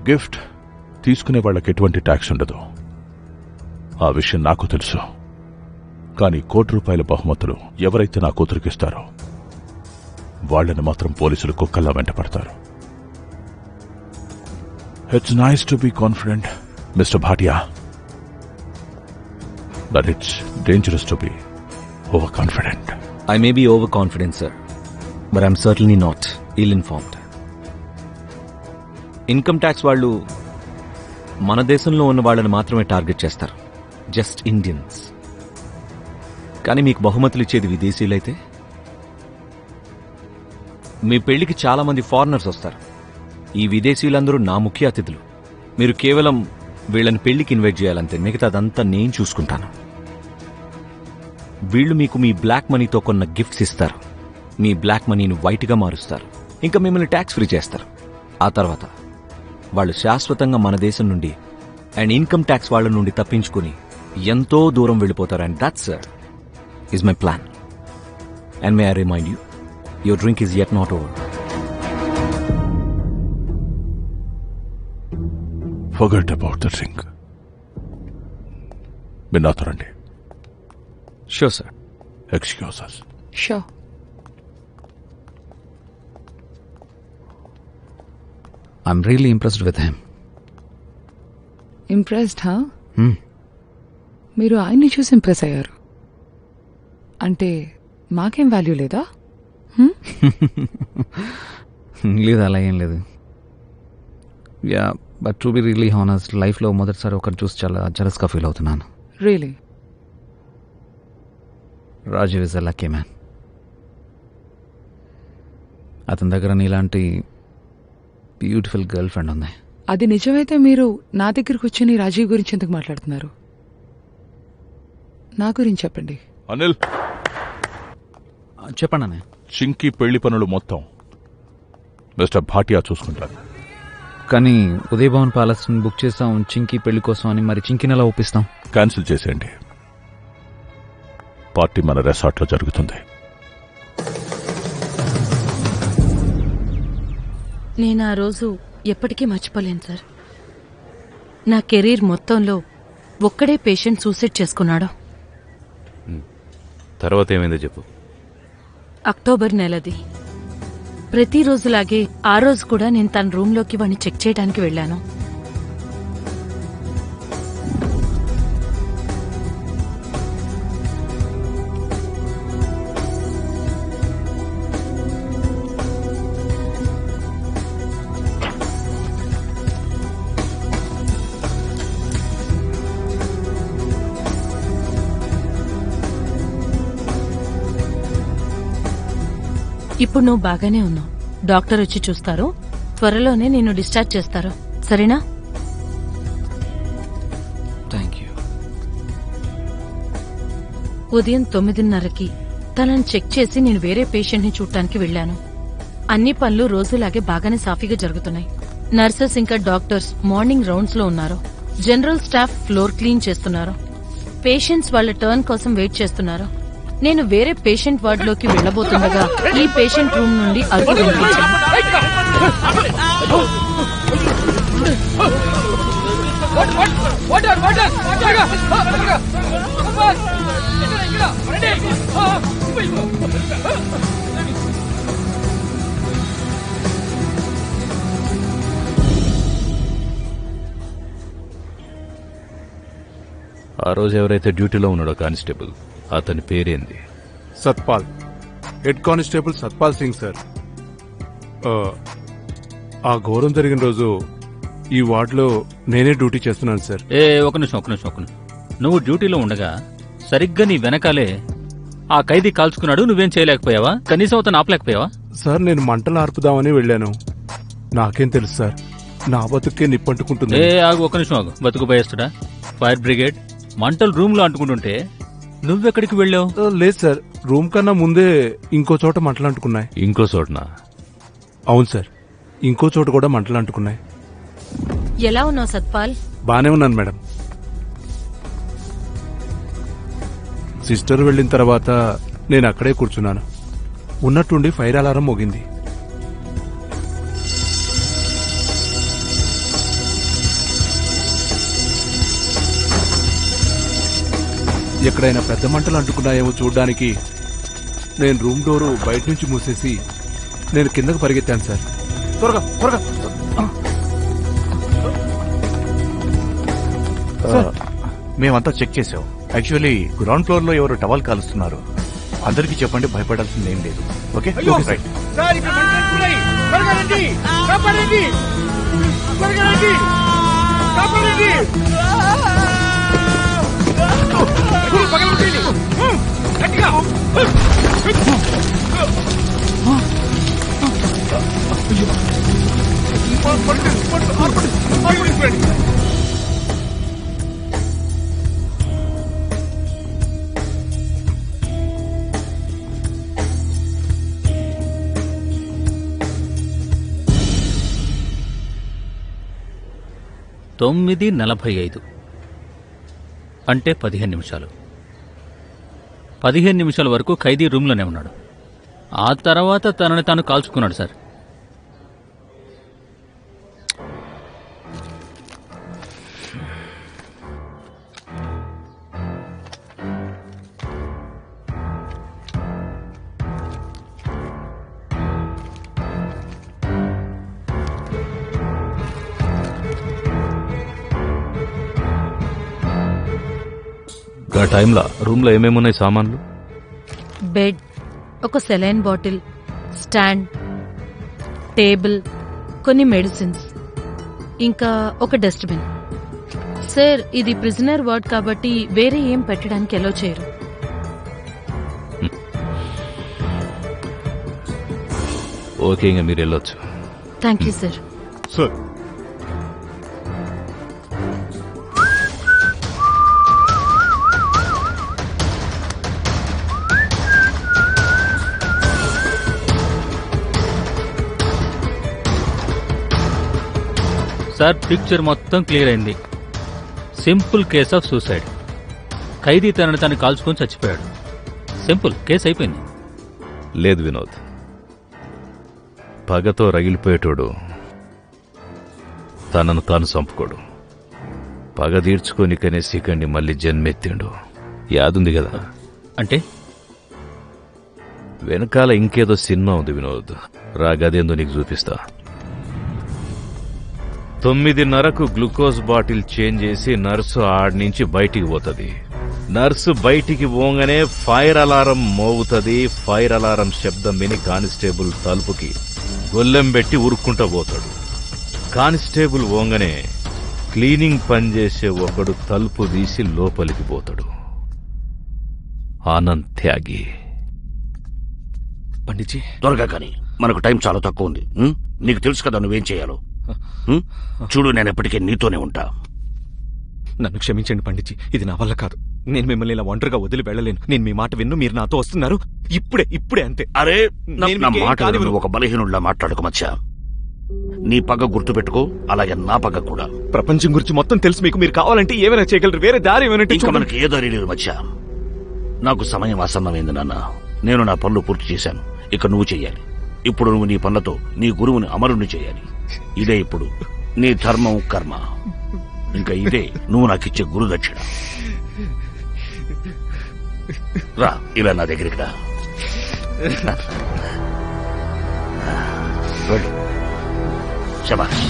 Gift తీసుకునే వాళ్ళకి ఎటువంటి ట్యాక్స్ ఉండదు. ఆ విషయం నాకు తెలుసు. కానీ ₹1,00,00,000 బహుమతులు ఎవరైతే నా కూతురికిస్తారో వాళ్ళని మాత్రం పోలీసులు కుక్కల్లా వెంటపడతారు. It's nice to be confident Mister Bhatia, but it's dangerous to be over confident. I may be overconfident, sir, but I'm certainly not ill-informed. Income tax వాళ్ళు మన దేశంలో ఉన్న వాళ్ళని మాత్రమే టార్గెట్ చేస్తారు, జస్ట్ ఇండియన్స్. కానీ మీకు బహుమతులు ఇచ్చేది విదేశీయులైతే? మీ పెళ్లికి చాలా మంది ఫారినర్స్ వస్తారు. ఈ విదేశీయులందరూ నా ముఖ్య అతిథులు. మీరు కేవలం వీళ్ళని పెళ్లికి ఇన్వైట్ చేయాలంతే, మిగతాదంతా నేను చూసుకుంటాను. వీళ్ళు మీకు మీ బ్లాక్ మనీతో కొన్న గిఫ్ట్స్ ఇస్తారు, మీ బ్లాక్ మనీని వైట్గా మారుస్తారు, ఇంకా మిమ్మల్ని ట్యాక్స్ ఫ్రీ చేస్తారు. ఆ తర్వాత వాళ్ళు శాశ్వతంగా మన దేశం నుండి అండ్ ఇన్కమ్ ట్యాక్స్ వాళ్ళ నుండి తప్పించుకుని ఎంతో దూరం వెళ్ళిపోతారు. And that, sir, is my plan. And may I remind you, your drink is yet not over. Forget about the drink. మీరు నాతో రండి. Sure, sir. Excuse us. Sure. I'm really impressed with him. Impressed, huh? మీరు ఆయన్ని చూసి impress అయ్యారు అంటే మాకేం value లేదా? లేదు, అలా ఏం లేదు. Ya, but to be really honest, లైఫ్లో మొదటిసారి ఒకటి చూసి చాలా జలస్గా ఫీల్ అవుతున్నాను. Really? Rajiv is a lucky man. అతని దగ్గర నీలాంటి బ్యూటిఫుల్ గర్ల్ ఫ్రెండ్ ఉంది. అది నిజమైతే మీరు నా దగ్గరికి వచ్చి రాజీవ్ గురించి ఎందుకు మాట్లాడుతున్నారు? నా గురించి చెప్పండి. అనిల్, చెప్పండి అన్నయ్య. చింకీ పెళ్లి పనులు మొత్తం మిస్టర్ భాటియా చూసుకుంటారు. కానీ ఉదయ్ భవన్ ప్యాలెస్ బుక్ చేస్తాం చింకీ పెళ్లి కోసం అని, మరి చింకీని ఎలా ఒప్పిస్తాం? క్యాన్సిల్ చేసేయండి. పార్టీ మన రెసార్ట్లో జరుగుతుంది. నేను ఆ రోజు ఎప్పటికీ మర్చిపోలేను సార్. నా కెరీర్ మొత్తంలో ఒక్కడే పేషెంట్ సూసైడ్ చేసుకున్నాడు. తర్వాత ఏమైందో చెప్పు. అక్టోబర్ నెలది. ప్రతిరోజులాగే ఆ రోజు కూడా నేను తన రూంలోకి వాడిని చెక్ చేయడానికి వెళ్ళాను. ఇప్పుడు నువ్వు బాగానే ఉన్నావు. డాక్టర్ వచ్చి చూస్తారు. త్వరలోనే నిన్ను డిశ్చార్జ్ చేస్తారు. సరేనా? Thank you. ఉదయం 9:30కి తనని చెక్ చేసి నేను వేరే పేషెంట్ ని చూడటానికి వెళ్లాను. అన్ని పనులు రోజులాగే బాగానే సాఫీగా జరుగుతున్నాయి. నర్సెస్ ఇంకా డాక్టర్స్ మార్నింగ్ రౌండ్స్ లో ఉన్నారు. జనరల్ స్టాఫ్ ఫ్లోర్ క్లీన్ చేస్తున్నారు. పేషెంట్స్ వాళ్ళ టర్న్ కోసం వెయిట్ చేస్తున్నారు. నేను వేరే పేషెంట్ వార్డ్ లోకి వెళ్లబోతుండగా ఈ పేషెంట్ రూమ్ నుండి అరుపు వినిపించింది. ఆ రోజు ఎవరైతే డ్యూటీలో ఉన్నాడో కానిస్టేబుల్, అతని పేరేంది? Satpal. Head constable Satpal Singh sir. ఆ ఘోరం జరిగిన రోజు ఈ వార్డులో నేనే డ్యూటీ చేస్తున్నాను సార్. ఒక నిమిషం. నువ్వు డ్యూటీలో ఉండగా సరిగ్గా నీ వెనకాలే ఆ ఖైదీ కాల్చుకున్నాడు. నువ్వేం చేయలేకపోయావా? కనీసం అతను ఆపలేకపోయావా? సార్, నేను మంటలు ఆర్పుదామని వెళ్ళాను. నాకేం తెలుసు సార్, నా బతుకే నిప్పంటుకుంటుంది. ఆగు, ఒక నిమిషం ఆగు. బతుకుపోయేస్తుడా? ఫైర్ బ్రిగేడ్ మంటలు రూమ్ లో అంటుకుంటుంటే నువ్వెక్కడికి వెళ్ళావు? లేదు సార్, రూమ్ కన్నా ముందే ఇంకో చోట మంటలు అంటుకున్నాయి. ఇంకో చోటనా? అవును సార్, ఇంకో చోట కూడా మంటలు అంటుకున్నాయి. ఎలా ఉన్నావు సత్పాల్? బానే ఉన్నాను మేడం. సిస్టర్ వెళ్లిన తర్వాత నేను అక్కడే కూర్చున్నాను. ఉన్నట్టుండి ఫైర్ అలారం మోగింది. ఎక్కడైనా పెద్ద మంటలు అంటుకున్నాయేమో చూడ్డానికి నేను రూమ్ డోరు బయట నుంచి మూసేసి నేను కిందకు పరిగెత్తాను సార్. త్వరగా త్వరగా. మేమంతా చెక్ చేసాం. యాక్చువల్లీ గ్రౌండ్ ఫ్లోర్ లో ఎవరు టవల్ కాలుస్తున్నారు. అందరికీ చెప్పండి, భయపడాల్సింది ఏం లేదు. Okay right. తొమ్మిది 45 అంటే 15 నిమిషాలు. 15 నిమిషాల వరకు ఖైదీ రూమ్లోనే ఉన్నాడు. ఆ తర్వాత తనని తాను కాల్చుకున్నాడు సార్. ఆ టైంలో రూమ్లో ఏమేమున్నాయి సామాన్లు? బెడ్, ఒక సెలైన్ బాటిల్, స్టాండ్, టేబుల్, కొన్ని మెడిసిన్స్, ఇంకా ఒక డస్ట్బిన్. సార్, ఇది ప్రిజనర్ వార్డ్ కాబట్టి వేరే ఏం పెట్టడానికి ఎలో చేయరు. ఓకే, ఇంకా మీరు వెళ్ళొచ్చు. Thank you sir. Sir sir, picture మొత్తం క్లియర్ అయింది. Simple case of suicide. ఖైదీ తనని తను కాల్చుకొని చచ్చిపోయాడు. సింపుల్ కేసు అయిపోయింది. లేదు వినోద్, పగతో రగిలిపోయేటోడు తనను తాను చంపుకోడు. పగ తీర్చుకోనికనే సికండి మళ్ళీ జన్మెత్తిండు. యాదుంది కదా? అంటే వెనకాల ఇంకేదో సినిమా ఉంది వినోద్. రాగదేందో నీకు చూపిస్తా. 9:30కు గ్లూకోజ్ బాటిల్ చేంజ్ చేసి నర్సు ఆడ్నుంచి బయటికి పోతుంది. నర్సు బయటికి పోగానే ఫైర్ అలారం మోగుతుంది. ఫైర్ అలారం శబ్దం విని కానిస్టేబుల్ తలుపుకి గొల్లెం పెట్టి ఉరుక్కుంటా పోతాడు. కానిస్టేబుల్ పోగానే క్లీనింగ్ పనిచేసే ఒకడు తలుపు తీసి లోపలికి పోతాడు. ఆనంద్ త్యాగి. పండిట్జీ, త్వరగా కానీ, మనకు టైం చాలా తక్కువ ఉంది. నీకు తెలుసు కదా నువ్వేం చేయాలో. చూడు, నేను ఎప్పటికీ నీతోనే ఉంటా. నన్ను క్షమించండి పండిట్జీ, ఇది నా వల్ల కాదు. నేను మిమ్మల్ని ఇలా ఒంటరిగా వదిలి వెళ్ళలేను. నేను మీ మాట విన్ను, మీరు నాతో వస్తున్నారు. ఇప్పుడే అంతే. అరే, నేను నా మీకేం మాట కానివ్వను. నువ్వు ఒక బలహీనుడిలా మాట్లాడుకు మచ్చా. నీ పగ గుర్తు పెట్టుకో, అలాగే నా పగ కూడా. ప్రపంచం గురించి మొత్తం తెలుసు మీకు. మీరు కావాలంటే ఏమైనా చేయగలరు. వేరే దారి ఏమైనా ఇంకా మనకి ఏ దారి లేదు మచ్చా. నాకు సమయం ఆసన్నమైంది నాన్న. నేను నా పనులు పూర్తి చేశాను. ఇక నువ్వు చెయ్యాలి. ఇప్పుడు నువ్వు నీ పనులతో నీ గురువుని అమరుణ్ణి చేయాలి. ఇదే ఇప్పుడు నీ ధర్మం, కర్మ. ఇంకా ఇదే నువ్వు నాకిచ్చే గురు దక్షిణ. రా, ఇలా నా దగ్గరికి రా. వెళ్ళు. శబాష్.